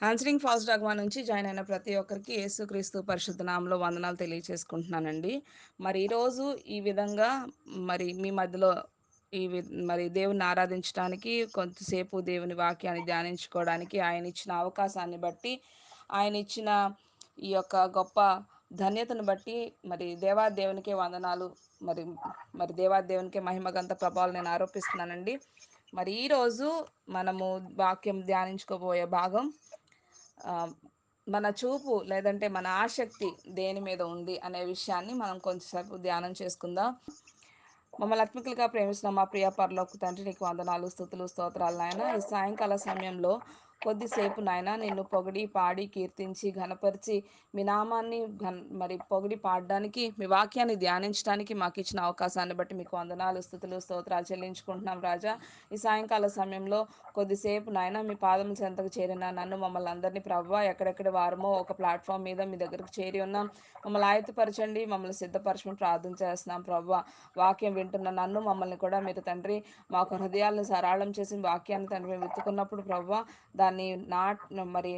Answering fast dogma నుంచి join అయిన ప్రతి ఒక్కరికి యేసుక్రీస్తు పరిశుద్ధ నామములో వందనాలు తెలియజేసుకుంటున్నానండి. మరి ఈరోజు ఈ విధంగా మీ మధ్యలో ఈ వి మరి దేవుని ఆరాధించటానికి, కొంతసేపు దేవుని వాక్యాన్ని ధ్యానించుకోవడానికి ఆయనిచ్చిన అవకాశాన్ని బట్టి, ఆయనిచ్చిన ఈ యొక్క గొప్ప ధన్యతను బట్టి దేవాది దేవునికే వందనాలు. మరి మరి దేవాది దేవునికే మహిమ ఘనత ప్రభావాలు నేను ఆరోపిస్తున్నానండి. మరి ఈరోజు మనము వాక్యం ధ్యానించుకోబోయే భాగం మన చూపు లేదంటే మన ఆసక్తి దేని మీద ఉంది అనే విషయాన్ని మనం కొంచెంసేపు ధ్యానం చేసుకుందాం. మమ్మల్ని ఆత్మికులుగా ప్రేమిస్తున్న మా ప్రియ పరలోక తండ్రి, నీకు వందనాలు, స్తుతులు, స్తోత్రాలు నాయన. ఈ సాయంకాల సమయంలో కొద్దిసేపు నాయన నిన్ను పొగిడి పాడి కీర్తించి ఘనపరిచి మీ నామాన్ని పొగిడి పాడడానికి, మీ వాక్యాన్ని ధ్యానించడానికి మాకు ఇచ్చిన అవకాశాన్ని బట్టి మీకు వందనాలు, స్తుతులు, స్తోత్రాలు చెల్లించుకుంటున్నాం రాజా. ఈ సాయంకాల సమయంలో కొద్దిసేపు నాయన మీ పాదం చెంతకు చేరిన నన్ను మమ్మల్ని అందరినీ ప్రభువా, ఎక్కడెక్కడ వారమో ఒక ప్లాట్ఫామ్ మీద మీ దగ్గరకు చేరి ఉన్నాం. మమ్మల్ని ఆయత్తపరచండి, మమ్మల్ని సిద్ధపరచమని ప్రార్థన చేస్తున్నాం ప్రభువా. వాక్యం వింటున్న నన్ను మమ్మల్ని కూడా మీరు తండ్రి మాకు హృదయాలను సరళం చేసి వాక్యాన్ని తండ్రి మేము విత్తుకున్నప్పుడు ప్రభువా, దాన్ని మరి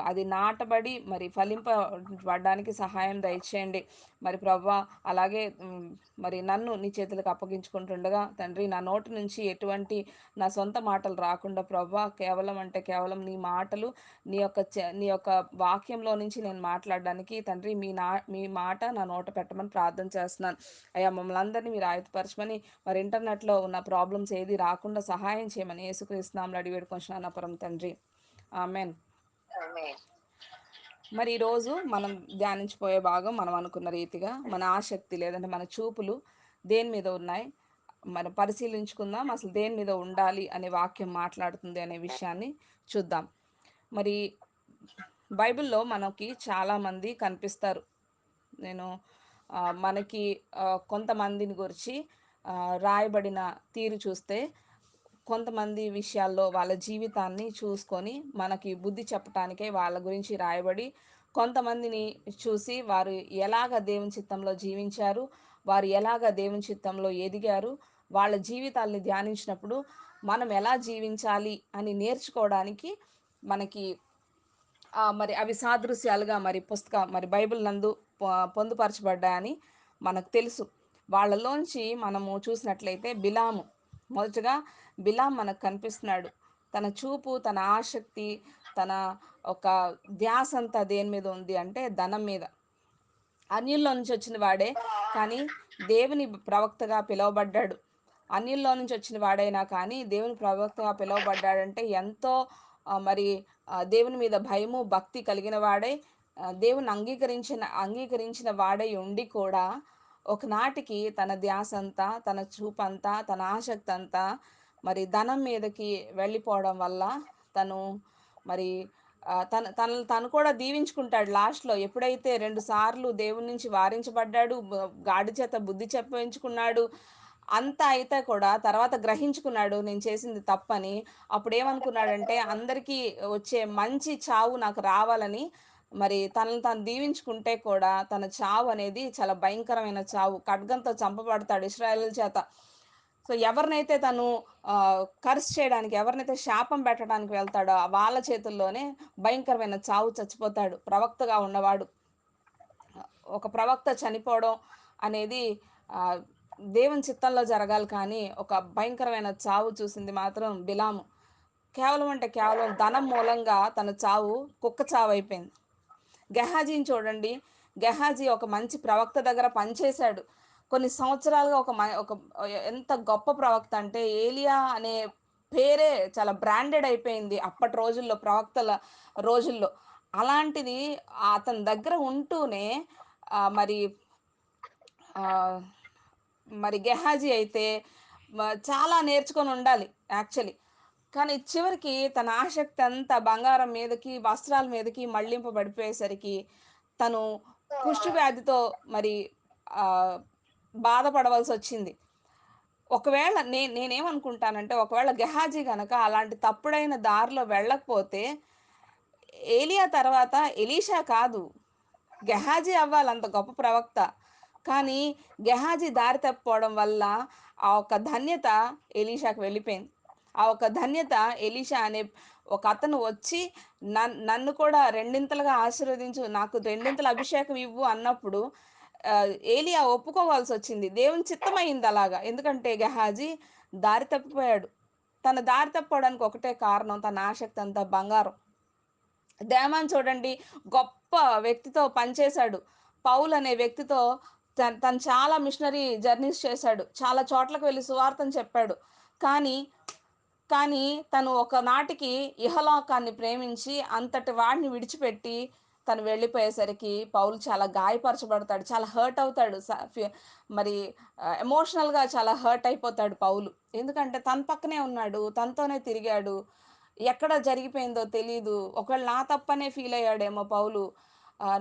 అది నాటబడి ఫలింపబడడానికి సహాయం దయచేయండి. మరి ప్రభువా, అలాగే మరి నన్ను నీ చేతులకు అప్పగించుకుంటుండగా తండ్రి, నా నోటి నుంచి ఎటువంటి నా సొంత మాటలు రాకుండా ప్రభువా, కేవలం అంటే కేవలం నీ మాటలు, నీ యొక్క వాక్యంలో నుంచి నేను మాట్లాడడానికి తండ్రి మీ మాట నా నోట పెట్టమని ప్రార్థన చేస్తున్నాను అయ్యా. మమ్మల్ని అందరినీ మీరు ఆయతపరచమని, మరి ఇంటర్నెట్లో ఉన్న ప్రాబ్లమ్స్ ఏది రాకుండా సహాయం చేయమని యేసుక్రీస్తు నామములో అడిగి వేడుకొంచున్నాను పరమ తండ్రి, ఆమెన్. మరి ఈరోజు మనం ధ్యానించిపోయే భాగం, మనం అనుకున్న రీతిగా మన ఆసక్తి లేదంటే మన చూపులు దేని మీద ఉన్నాయి, మనం పరిశీలించుకుందాం. అసలు దేని మీద ఉండాలి అనే వాక్యం మాట్లాడుతుంది అనే విషయాన్ని చూద్దాం. మరి బైబిల్లో మనకి చాలామంది కనిపిస్తారు. నేను మనకి కొంతమందిని గురించి రాయబడిన తీరు చూస్తే, కొంతమంది విషయాల్లో వాళ్ళ జీవితాన్ని చూసుకొని మనకి బుద్ధి చెప్పటానికే వాళ్ళ గురించి రాయబడి, కొంతమందిని చూసి వారు ఎలాగ దేవుని చిత్తంలో జీవించారు, వారు ఎలాగ దేవుని చిత్తంలో ఎదిగారు, వాళ్ళ జీవితాల్ని ధ్యానించినప్పుడు మనం ఎలా జీవించాలి అని నేర్చుకోవడానికి మనకి మరి అవి సాదృశ్యాలుగా మరి బైబిల్ నందు పొందుపరచబడ్డాయని మనకు తెలుసు. వాళ్ళలోంచి మనము చూసినట్లయితే మొదటగా బిలాం మనకు కనిపిస్తున్నాడు. తన చూపు, తన ఆసక్తి, తన ఒక ధ్యాస అంతా దేని మీద ఉంది అంటే ధనం మీద. అన్యుల్లో నుంచి వచ్చిన వాడే, కానీ దేవుని ప్రవక్తగా పిలువబడ్డాడు. అన్యుల్లో నుంచి వచ్చిన వాడైనా కానీ దేవుని ప్రవక్తగా పిలువబడ్డాడంటే ఎంతో దేవుని మీద భయము భక్తి కలిగిన వాడై, దేవుని అంగీకరించిన వాడై ఉండి కూడా ఒకనాటికి తన ధ్యాస అంతా, తన చూపంతా, తన ఆసక్తి అంతా ధనం మీదకి వెళ్ళిపోవడం వల్ల తను మరి తను కూడా దీవించుకుంటాడు లాస్ట్లో. ఎప్పుడైతే 2 సార్లు దేవుని నుంచి వారించబడ్డాడు, గాడి చేత బుద్ధి చెప్పించుకున్నాడు, అంతా అయితే కూడా తర్వాత గ్రహించుకున్నాడు నేను చేసింది తప్పని. అప్పుడేమనుకున్నాడంటే అందరికీ వచ్చే మంచి చావు నాకు రావాలని తనను తాను దీవించుకుంటే కూడా తన చావు అనేది చాలా భయంకరమైన చావు. ఖడ్గంతో చంపబడతాడు ఇశ్రాయేలీయుల చేత. సో ఎవరినైతే తను కర్స్ చేయడానికి, ఎవరినైతే శాపం పెట్టడానికి వెళ్తాడో వాళ్ళ చేతుల్లోనే భయంకరమైన చావు చచ్చిపోతాడు ప్రవక్తగా ఉన్నవాడు. ఒక ప్రవక్త చనిపోవడం అనేది దేవుని చిత్తంలో జరగాలి, కానీ ఒక భయంకరమైన చావు చూసింది మాత్రం బిలాము. కేవలం అంటే కేవలం ధనం మూలంగా తన చావు కుక్క చావు అయిపోయింది. గెహాజీని చూడండి. గెహాజీ ఒక మంచి ప్రవక్త దగ్గర పనిచేశాడు కొన్ని సంవత్సరాలుగా. ఒక ఎంత గొప్ప ప్రవక్త అంటే ఏలియా అనే పేరే చాలా బ్రాండెడ్ అయిపోయింది అప్పటి రోజుల్లో, ప్రవక్తల రోజుల్లో. అలాంటిది అతని దగ్గర ఉంటూనే ఆ, మరి ఆ, మరి గెహాజీ అయితే చాలా నేర్చుకొని ఉండాలి యాక్చువల్లీ. కానీ చివరికి తన ఆసక్తి అంతా బంగారం మీదకి, వస్త్రాల మీదకి మళ్లింపబడిపోయేసరికి తను కుష్టు వ్యాధితో మరి ఆ, బాధపడవలసి వచ్చింది. ఒకవేళ నేనేమనుకుంటానంటే, ఒకవేళ గెహాజీ గనక అలాంటి తప్పుడైన దారిలో వెళ్ళకపోతే ఏలియా తర్వాత ఎలీషా కాదు, గెహాజీ అవ్వాలి అంత గొప్ప ప్రవక్త. కానీ గెహాజీ దారి తప్పిపోవడం వల్ల ఆ ఒక్క ధన్యత ఎలీషాకు వెళ్ళిపోయింది. ఆ ఒక ధన్యత ఎలీషా అనే ఒకతను వచ్చి నన్ను కూడా రెండింతలుగా ఆశీర్వదించు, నాకు రెండింతల అభిషేకం ఇవ్వు అన్నప్పుడు ఏలీయా ఒప్పుకోవాల్సొచ్చింది. దేవుని చిత్తమయింది అలాగా. ఎందుకంటే గెహాజీ దారి తప్పిపోయాడు. తన దారి తప్పిపోవడానికి ఒకటే కారణం తన ఆసక్తంతా బంగారం. దేమాన్ చూడండి గొప్ప వ్యక్తితో పనిచేశాడు. పౌలు అనే వ్యక్తితో తను చాలా మిషనరీ జర్నీస్ చేశాడు. చాలా చోట్లకు వెళ్లి సువార్తను చెప్పాడు. కానీ, కానీ తను ఒకనాటికి ఇహలోకాన్ని ప్రేమించి అంతటి వాడిని విడిచిపెట్టి తను వెళ్ళిపోయేసరికి పౌలు చాలా గాయపరచబడతాడు. చాలా హర్ట్ అవుతాడు. మరి ఎమోషనల్‌గా చాలా హర్ట్ అయిపోతాడు పౌలు. ఎందుకంటే తన పక్కనే ఉన్నాడు. తనతోనే తిరిగాడు. ఎక్కడ జరిగిపోయిందో తెలీదు. ఒకవేళ నా తప్పనే ఫీల్ అయ్యాడేమో పౌలు.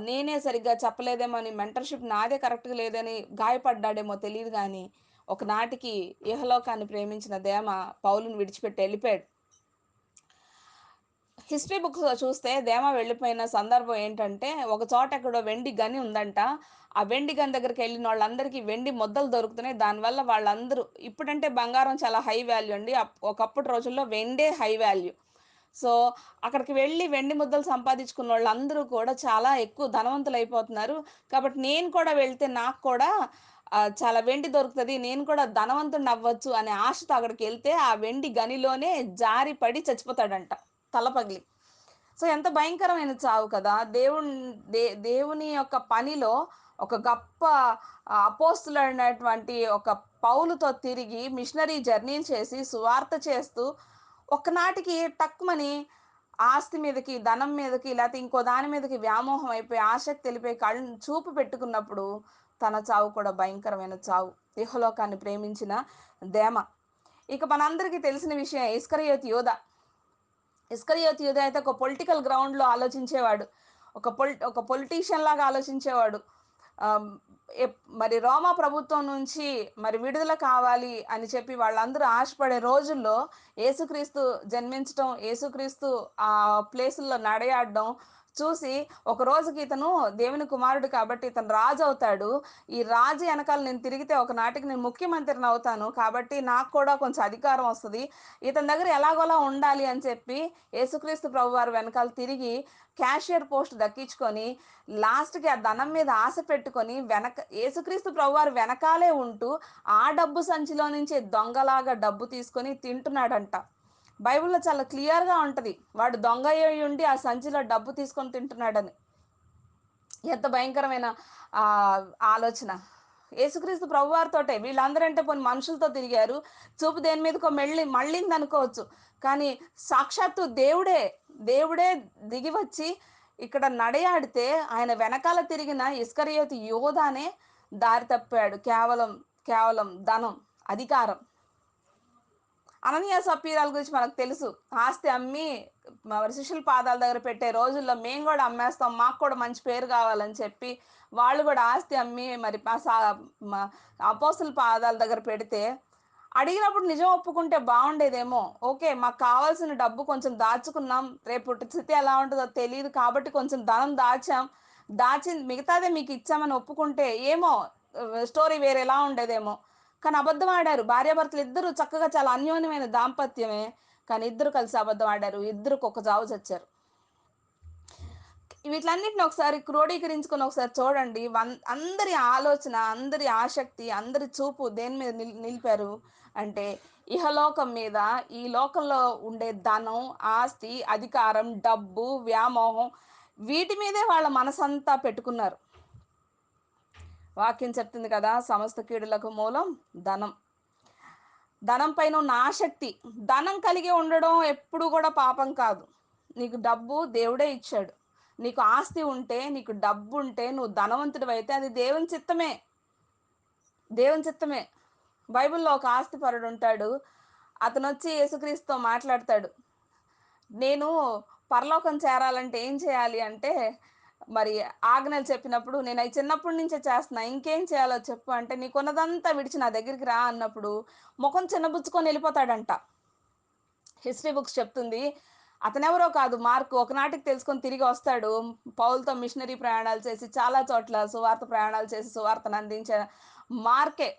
నేనే సరిగ్గా చెప్పలేదేమో అని మెంటర్‌షిప్ నాదే కరెక్ట్‌గా లేదని గాయపడ్డాడేమో తెలీదు గానీ, ఒకనాటికి ఇహలోకాన్ని ప్రేమించిన దేమ పౌలుని విడిచిపెట్టి ఎళ్ళిపోయాడు. హిస్టరీ బుక్స్‌లో చూస్తే దేమ వెళ్ళిపోయిన సందర్భం ఏంటంటే, ఒక చోట ఎక్కడో వెండి గని ఉందంట. ఆ వెండి గని దగ్గరికెళ్ళినోళ్ళందరికీ వెండి ముద్దలు దొరుకుతున్నాయి. దానివల్ల వాళ్ళందరూ ఇప్పుడంటే బంగారం చాలా హై వాల్యూ అండి. ఒకప్పటి రోజుల్లో వెండే హై వాల్యూ. సో, అక్కడికి వెళ్లి వెండి ముద్దలు సంపాదించుకున్నోళ్ళందరూ కూడా చాలా ఎక్కువ ధనవంతులైపోతున్నారు. కాబట్టి నేను కూడా వెళ్తే నాకు కూడా చాలా వెండి దొరుకుతది. నేను కూడా ధనవంతుడినవ్వచ్చు అనే ఆశతో అక్కడికెళ్తే, ఆ వెండి గనిలోనే జారి పడి చచ్చిపోతాడంట తల పగిలి. సో, ఎంత భయంకరమైన చావు కదా! దేవుని యొక్క పనిలో ఒక గొప్ప అపోస్తులైనటువంటి ఒక పౌలుతో తిరిగి మిషనరీ జర్నీలు చేసి, సువార్త చేస్తూ, ఒకనాటికి టక్కుమని ఆస్తి మీదకి, ధనం మీదకి లేతే ఇంకో దాని మీదకి వ్యామోహం అయిపోయి, ఆసక్తి ఎళ్ళిపోయి చూపు పెట్టుకున్నప్పుడు తన చావు కూడా భయంకరమైన చావు. ఇహలోకాన్ని ప్రేమించిన దేమ. ఇక మనందరికీ తెలిసిన విషయమే ఇస్కరియోతు యోధ. ఇస్కరియోతు యూదా అయితే ఒక పొలిటికల్ గ్రౌండ్‌లో ఆలోచించేవాడు. ఒక పొలిటీషియన్ లాగా ఆలోచించేవాడు. ఆహ్, మరి రోమా ప్రభుత్వం నుంచి మరి విడుదల కావాలి అని చెప్పి వాళ్ళందరూ ఆశపడే రోజుల్లో యేసుక్రీస్తు జన్మించటం, యేసుక్రీస్తు ఆ ప్లేసుల్లో నడయాడడం చూసి ఒక రోజుకి ఇతను దేవుని కుమారుడు కాబట్టి ఇతను రాజవుతాడు. ఈ రాజు ఎనకాల నేను తిరిగితే ఒకనాటికి నేను ముఖ్యమంత్రినవుతాను. కాబట్టి నాకు కూడా కొంచెం అధికారం వస్తది. ఇతని దగ్గర ఎలాగోలా ఉండాలి అని చెప్పి యేసుక్రీస్తు ప్రభువారి వెనకాల తిరిగి క్యాషియర్ పోస్ట్ దక్కించుకొని లాస్ట్‌కి ఆ ధనం మీద ఆశ పెట్టుకొని యేసుక్రీస్తు ప్రభువారు వెనకాలే ఉంటూ ఆ డబ్బు సంచిలో నుంచే దొంగలాగా డబ్బు తీసుకొని తింటున్నాడంట. బైబిల్‌లో చాలా క్లియర్‌గా ఉంటది. వాడు దొంగ అయ్యుండి ఆ సంచిలో డబ్బు తీసుకొని తింటున్నాడని. ఎంత భయంకరమైన ఆలోచన. యేసుక్రీస్తు ప్రభువారితోటే వీళ్ళందరంటే పోనీ మనుషులతో తిరిగారు. చూపు దేని మీదకో మళ్ళిందనుకోవచ్చు. కానీ సాక్షాత్తు దేవుడే దిగి వచ్చి ఇక్కడ నడయాడితే ఆయన వెనకాల తిరిగిన ఇస్కరియోతు యోధానే దారి తప్పాడు. కేవలం ధనం, అధికారం. అననీయ సప్పీరాల గురించి మనకు తెలుసు. ఆస్తి అమ్మి మరి శిష్యుల పాదాల దగ్గర పెట్టే రోజుల్లో మేము గూడా అమ్మేస్తాం. మాకు కూడా మంచి పేరు గావాలని చెప్పి, వాళ్ళు గూడా ఆస్తి అమ్మి మరి మ అపోస్తుల పాదాల దగ్గర పెడితే, అడిగినప్పుడు నిజం ఒప్పుకుంటే బావుండేదేమో. ఓకే. మాకు కావాల్సిన డబ్బు కొంచెం దాచుకున్నాం. రేపటి స్థితి ఎలా ఉంటదో తెలీదు కాబట్టి కొంచెం ధనం దాచాం. దాచింది మిగతాదే మీకిచ్చామని ఒప్పుకుంటే ఏమో స్టోరీ వేరేలా ఉండేదేమో. కానీ అబద్ధం ఆడారు. భార్యాభర్తలిద్దరూ చక్కగా చాలా అన్యోన్యమైన దాంపత్యమే. కానీ ఇద్దరు కలిసి అబద్ధం ఆడారు. ఇద్దరు కుక్క చావు చచ్చారు. వీటిలన్నిటిని ఒకసారి క్రోడీకరించుకొని ఒకసారి చూడండి. అందరి ఆలోచన, అందరి ఆసక్తి, అందరి చూపు దేని మీద నిలిపారు అంటే ఇహలోకం మీద, ఈ లోకంలో ఉండే ధనం, ఆస్తి, అధికారం, డబ్బు, వ్యామోహం వీటి మీదే వాళ్ళ మనసంతా పెట్టుకున్నారు. వాక్యం చెప్తుంది కదా! సమస్త కీడులకు మూలం ధనం. ధనం పైన ఉన్న ఆసక్తి. ధనం కలిగి ఉండడం ఎప్పుడు గూడా పాపం కాదు. నీకు డబ్బు దేవుడే ఇచ్చాడు. నీకు ఆస్తి ఉంటే, నీకు డబ్బుంటే, నువ్వు ధనవంతుడివైతే అది దేవుని చిత్తమే. దేవుని చిత్తమే. బైబిల్‌లో ఒక ఆస్తిపరుడుంటాడు. అతనొచ్చి యేసుక్రీస్తుతో మాట్లాడతాడు. నేను పరలోకం చేరాలంటే ఏం చేయాలి అంటే, మరి ఆజ్ఞలు చెప్పినప్పుడు, నేనయి చిన్నప్పటి నుంచే చేస్తున్నా. ఇంకేం చేయాలో చెప్పు అంటే, నీకున్నదంతా విడిచి నా దగ్గరికి రా అన్నప్పుడు, మొఖం చిన్నబుచ్చుకొని ఎళ్ళిపోతాడంట. హిస్టరీ బుక్స్ చెప్తుంది. అతనెవరో కాదు మార్కు. ఒకనాటికి తెలుసుకొని తిరిగి వస్తాడు. పౌలుతో మిషనరీ ప్రయాణాలు చేసి, చాలా చోట్ల సువార్త ప్రయాణాలు చేసి, సువార్తను అందించిన మార్కే.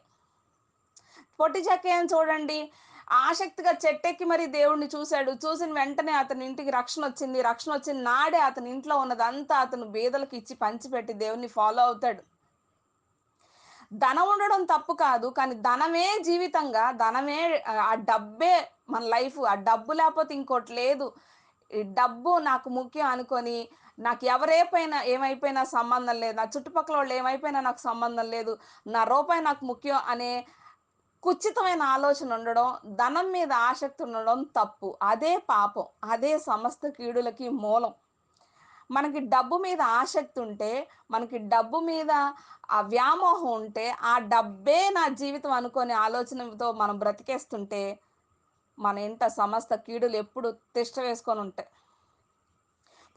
పొట్టి చెక్కయ్యని చూడండి. ఆసక్తిగా చెట్టెక్కి మరి దేవుడిని చూశాడు. చూసిన వెంటనే అతని ఇంటికి రక్షణొచ్చింది. రక్షణొచ్చిన నాడే అతని ఇంట్లో ఉన్నదంతా అతను బీదలకిచ్చి పంచిపెట్టి దేవుడిని ఫాలో అవుతాడు. ధనం ఉండడం తప్పు కాదు. కానీ ధనమే జీవితంగా, ధనమే ఆ డబ్బే మన లైఫ్. ఆ డబ్బు లేపోతే ఇంకోటి లేదు. ఈ డబ్బు నాకు ముఖ్యం అనుకోని, నాకు ఏమైపోయినా సంబంధం లేదు. నా చుట్టుపక్కలోళ్ళు ఏమైపోయినా నాకు సంబంధం లేదు. నా రూపాయి నాకు ముఖ్యం అనే కుచితమైన ఆలోచన ఉండడం, ధనం మీద ఆసక్తి ఉండడం తప్పు. అదే పాపం. అదే సమస్త కీడులకి మూలం. మనకి డబ్బు మీద ఆసక్తి ఉంటే, మనకి డబ్బు మీద ఆ వ్యామోహం ఉంటే, ఆ డబ్బే నా జీవితం అనుకోని ఆలోచనతో మనం బ్రతికేస్తుంటే, మన ఇంట సమస్త కీడులు ఎప్పుడు తిష్ట వేసుకొనుంటాయి.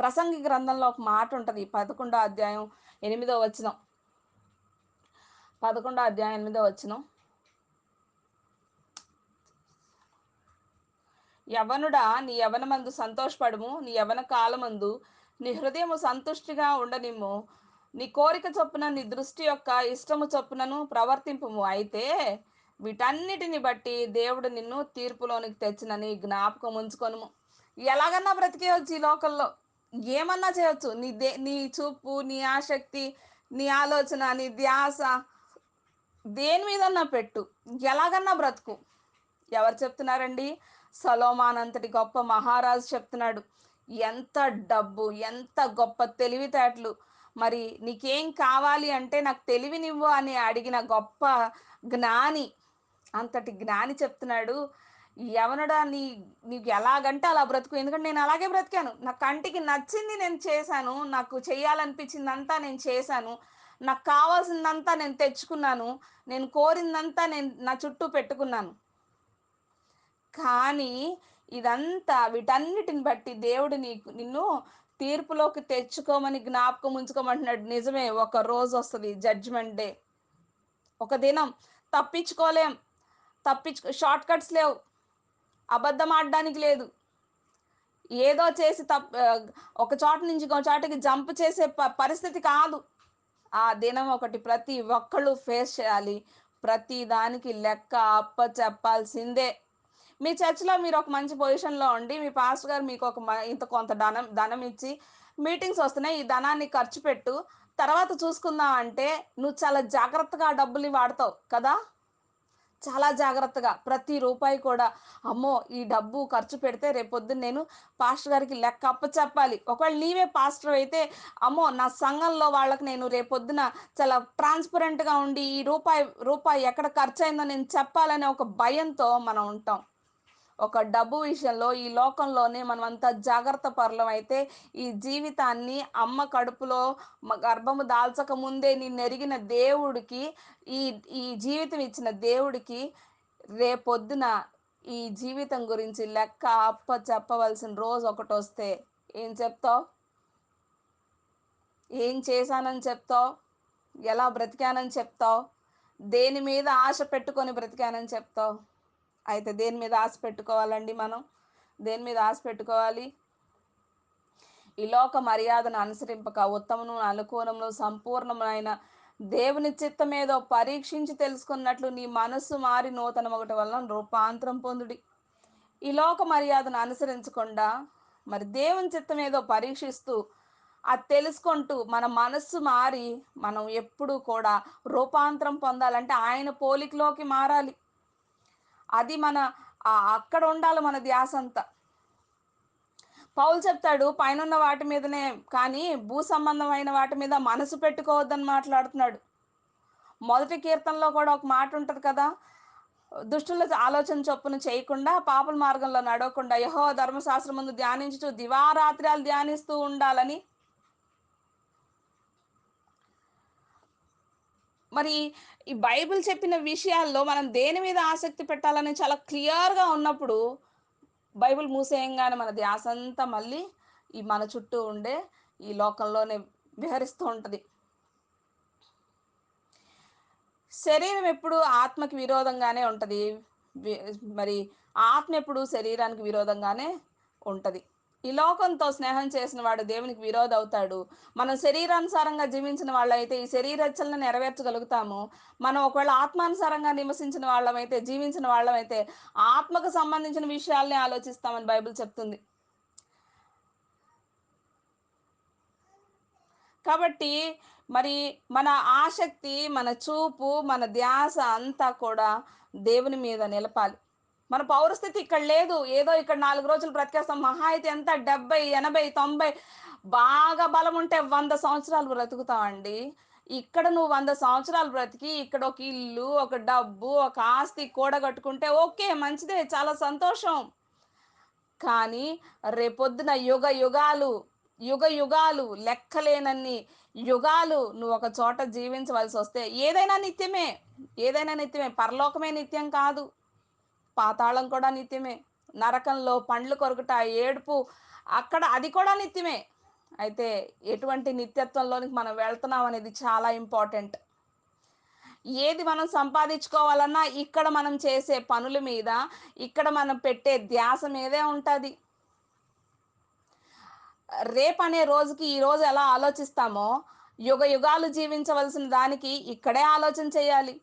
ప్రసంగి గ్రంథంలో ఒక మాట ఉంటది. 11 అధ్యాయం 8 వచనం. 11 అధ్యాయం 8 వచనం. యవ్వనుడా నీ యవ్వనమందు సంతోషపడుము. నీ యవ్వన కాలమందు నీ హృదయము సంతుష్టిగా ఉండనిమ్ము. నీ కోరిక చొప్పున నీ దృష్టి యొక్క ఇష్టము చొప్పునను ప్రవర్తింపుము. అయితే వీటన్నిటిని బట్టి దేవుడు నిన్ను తీర్పులోనికి తెచ్చినని జ్ఞాపకం ఉంచుకొనుము. ఎలాగన్నా బ్రతికేయొచ్చు ఈ లోకంలో. ఏమన్నా చేయొచ్చు. నీ చూపు, నీ ఆసక్తి, నీ ఆలోచన, నీ ధ్యాస దేని మీదన్నా పెట్టు. ఎలాగన్నా బ్రతుకు. ఎవరు చెప్తున్నారండి? సొలొమోను అంతటి గొప్ప మహారాజు చెప్తున్నాడు. ఎంత డబ్బు, ఎంత గొప్ప తెలివితేటలు. మరి నీకేం కావాలి అంటే నాకు తెలివినివ్వు అని అడిగిన గొప్ప జ్ఞాని. అంతటి జ్ఞాని చెప్తున్నాడు. యవనుడా నీకు ఎలాగంటే అలా బ్రతుకు. ఎందుకంటే నేను అలాగే బ్రతికాను. నా కంటికి నచ్చింది నేను చేశాను. నాకు చేయాలనిపించిందంతా నేను చేశాను. నాకు కావాల్సిందంతా నేను తెచ్చుకున్నాను. నేను కోరిందంతా నేను నా చుట్టూ పెట్టుకున్నాను. కానీ వీటన్నిటిని బట్టి దేవుడు నిన్ను తీర్పులోకి తెచ్చుకోమని జ్ఞాపకం ఉంచుకోమంటున్నాడు. నిజమే, ఒక రోజు వస్తది జడ్జ్‌మెంట్ డే. ఒక దినం తప్పించుకోలేం. షార్ట్ కట్స్ లేవు. అబద్ధం ఆడడానికి లేదు. ఏదో చేసి ఒక చోట నుంచి ఇంకో చోటకి జంప్ చేసే పరిస్థితి కాదు. ఆ దినం ఒకటి ప్రతి ఒక్కళ్ళు ఫేస్ చేయాలి. ప్రతి దానికి లెక్క అప్పచెప్పాల్సిందే. మీ చర్చ్‌లో మీరు ఒక మంచి పొజిషన్‌లో ఉండి, మీ పాస్టర్ గారు మీకు ఒక ఇంత కొంత ధనం ఇచ్చి, మీటింగ్స్ వస్తున్నాయి. ఈ ధనాన్ని ఖర్చు పెట్టు. తర్వాత చూసుకుందాం అంటే, నువ్వు చాలా జాగ్రత్తగా ఆ డబ్బుల్ని వాడతావు కదా! చాలా జాగ్రత్తగా ప్రతి రూపాయి కూడా అమ్మో ఈ డబ్బు ఖర్చు పెడితే రేపొద్దున నేను పాస్టర్ గారికి లెక్క అప్పచెప్పాలి. ఒకవేళ నీవే పాస్టర్ అయితే అమ్మో నా సంఘంలో వాళ్ళకి నేను రేపొద్దున చాలా ట్రాన్స్పరెంట్‌గా ఉండి ఈ రూపాయి ఎక్కడ ఖర్చయిందో నేను చెప్పాలనే ఒక భయంతో మనం ఉంటాం. ఒక డబ్బు విషయంలో ఈ లోకంలోనే మనమంతా జాగ్రత్త పరులమైతే ఈ జీవితాన్ని అమ్మ కడుపులో గర్భము దాల్చక ముందే నిన్నెరిగిన దేవుడికి ఈ ఈ జీవితం ఇచ్చిన దేవుడికి రేపొద్దున ఈ జీవితం గురించి లెక్క చెప్పవలసిన రోజు ఒకటొస్తే ఏం చెప్తావు? ఏం చేశానని చెప్తావు? ఎలా బ్రతికానని చెప్తావు? దేని మీద ఆశ పెట్టుకొని బ్రతికానని చెప్తావు? అయితే దేని మీద ఆశ పెట్టుకోవాలండి మనం? దేని మీద ఆశ పెట్టుకోవాలి? ఈ లోక మర్యాదను అనుసరింపక ఉత్తమను అనుకూలమును సంపూర్ణమైన దేవుని చిత్తమేదో పరీక్షించి తెలుసుకున్నట్లు నీ మనస్సు మారి నూతన ఒకటి వలన రూపాంతరం పొందుడి. ఈ లోక మర్యాదను అనుసరించకుండా మరి దేవుని చిత్తం ఏదో పరీక్షిస్తూ అది తెలుసుకుంటూ మన మనస్సు మారి మనం ఎప్పుడూ కూడా రూపాంతరం పొందాలంటే ఆయన పోలికలోకి మారాలి. అది అక్కడ ఉండాలి మన ధ్యాస అంతా. పౌలు చెప్తాడు పైనున్న వాటి మీదనే కానీ భూ సంబంధమైన వాటి మీద మనసు పెట్టుకోవద్దని మాట్లాడుతున్నాడు. మొదటి కీర్తనలో కూడా ఒక మాట ఉంటది కదా! దుష్టుల ఆలోచన చొప్పున చేయకుండా పాపుల మార్గంలో నడవకుండా యెహోవా ధర్మశాస్త్రం ముందు ధ్యానించుచు దివారాత్రాలు ధ్యానిస్తూ ఉండాలని. మరి ఈ బైబిల్ చెప్పిన విషయాల్లో మనం దేని మీద ఆసక్తి పెట్టాలని చాలా క్లియర్‌గా ఉన్నప్పుడు బైబిల్ మూసేయంగానే మన ధ్యాసంతా మళ్ళీ మన చుట్టూ ఉండే ఈ లోకంలోనే విహరిస్తూ ఉంటది. శరీరం ఎప్పుడు ఆత్మకి విరోధంగానే ఉంటది. వి మరి ఆత్మ ఎప్పుడు శరీరానికి విరోధంగానే ఉంటది. ఈ లోకంతో స్నేహం చేసిన వాడు దేవునికి విరోధవుతాడు. మనం శరీరానుసారంగా జీవించిన వాళ్ళైతే ఈ శరీరచ్చలను నెరవేర్చగలుగుతాము. మనం ఒకవేళ ఆత్మానుసారంగా నివసించిన వాళ్ళమైతే, జీవించిన వాళ్ళమైతే ఆత్మకు సంబంధించిన విషయాల్ని ఆలోచిస్తామని బైబిల్ చెప్తుంది. కాబట్టి మరి మన ఆసక్తి, మన చూపు, మన ధ్యాస అంతా కూడా దేవుని మీద నిలపాలి. మన పౌరస్థితి ఇక్కడ లేదు. ఏదో ఇక్కడ 4 రోజులు బ్రతికేస్తాం. మహా అయితే ఎంత 70, 80, 90 బాగా బలముంటే 100 సంవత్సరాలు బ్రతుకుతామండి. ఇక్కడ నువ్వు 100 సంవత్సరాలు బ్రతికి, ఇక్కడ ఒక ఇల్లు, ఒక డబ్బు, ఒక ఆస్తి కూడగట్టుకుంటే ఓకే. మంచిదే. చాలా సంతోషం. కానీ రేపొద్దున యుగ యుగాలు లెక్కలేనన్ని యుగాలు నువ్వు ఒక చోట జీవించవలసొస్తే ఏదైనా నిత్యమే. ఏదైనా నిత్యమే. పరలోకమే నిత్యం కాదు. పాతాళం కూడా నిత్యమే. నరకంలో పండ్లు కొరుకుట, ఏడుపు అక్కడ అది కూడా నిత్యమే. అయితే ఎటువంటి నిత్యత్వంలోనికి మనం వెళ్తున్నాం అనేది చాలా ఇంపార్టెంట్. ఏది మనం సంపాదించుకోవాలన్నా ఇక్కడ మనం చేసే పనుల మీద, ఇక్కడ మనం పెట్టే ధ్యాస మీదే ఉంటది. రేపనే రోజుకి ఈరోజు ఎలా ఆలోచిస్తామో, యుగ యుగాలు జీవించవలసిన దానికి ఇక్కడే ఆలోచన చేయాలి.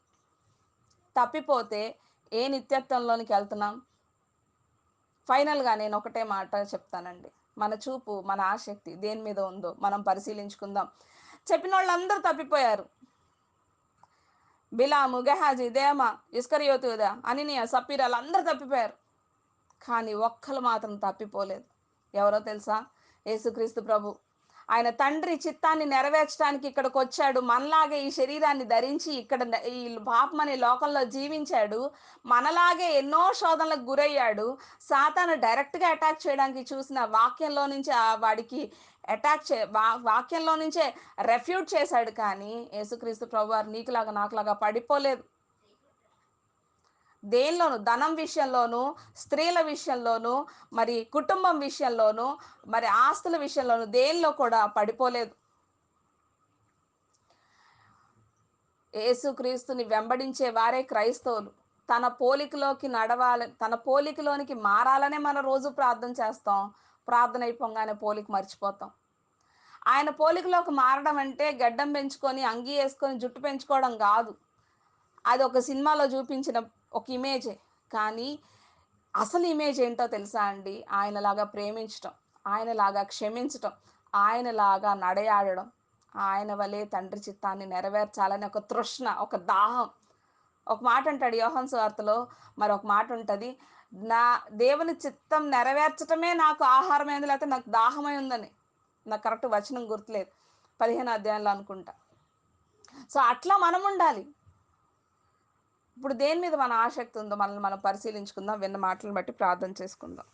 తప్పిపోతే ఏ నిత్యత్వంలోనికి వెళ్తున్నాం? ఫైనల్‌గా నేనొకటే మాట చెప్తానండి. మన చూపు, మన ఆసక్తి దేని మీద ఉందో మనం పరిశీలించుకుందాం. చెప్పినోళ్ళందరూ తప్పిపోయారు. బిలాము, గెహాజీ, దేమ, ఇస్కరియోతు యూదా, అననీయ, సప్పీరా ఆళ్ళందరూ తప్పిపోయారు. కానీ ఒక్కళ్ళు మాత్రం తప్పిపోలేదు. ఎవరో తెలుసా? యేసుక్రీస్తు ప్రభు. ఆయన తండ్రి చిత్తాన్ని నెరవేర్చడానికి ఇక్కడికొచ్చాడు. మనలాగే ఈ శరీరాన్ని ధరించి ఇక్కడ ఈ పాపమనే లోకంలో జీవించాడు. మనలాగే ఎన్నో శోధనలకు గురయ్యాడు. సాతాను డైరెక్ట్‌గా అటాక్ చేయడానికి చూసిన వాక్యంలో నుంచి వాడికి అటాక్ చే వాక్యంలో నుంచే రెఫ్యూట్ చేశాడు కానీ యేసుక్రీస్తు ప్రభువారు నీకులాగా నాకులాగా పడిపోలేదు. దేనిలోను ధనం విషయంలోను, స్త్రీల విషయంలోను, మరి కుటుంబం విషయంలోను, మరి ఆస్తుల విషయంలోను దేనిలో కూడా పడిపోలేదు. యేసుక్రీస్తుని వెంబడించే వారే క్రైస్తవులు. తన పోలికలోకి నడవాలి, తన పోలికలోనికి మారాలనే మనం రోజు ప్రార్థన చేస్తాం. ప్రార్థన అయిపోగానే పోలిక మర్చిపోతాం. ఆయన పోలికలోకి మారడం అంటే గడ్డం పెంచుకొని, అంగీ యేసుకొని, జుట్టు పెంచుకోవడం గాదు. అదొక సినిమాలో చూపించిన ఒక ఇమేజే. కానీ అసలు ఇమేజ్ ఏంటో తెలుసా అండి? ఆయనలాగా ప్రేమించటం, ఆయనలాగా క్షమించటం, ఆయనలాగా నడయాడడం, ఆయన వలే తండ్రి చిత్తాన్ని నెరవేర్చాలని ఒక తృష్ణ, ఒక దాహం. ఒక మాట అంటాడు యోహాను సువార్తలో, మరొక మాట ఉంటది. నా దేవుని చిత్తం నెరవేర్చటమే నాకు ఆహారమైంది, లేకపోతే నాకు దాహమై ఉందని. నాకు కరెక్ట్ వచనం గుర్తులేదు. 15 అధ్యాయంలో అనుకుంటా. సో, అట్లా మనముండాలి. ఇప్పుడు దేని మీద మన ఆసక్తి ఉందో మనల్ని మనం పరిశీలించుకుందాం. విన్న మాటలను బట్టి ప్రార్థన చేసుకుందాం.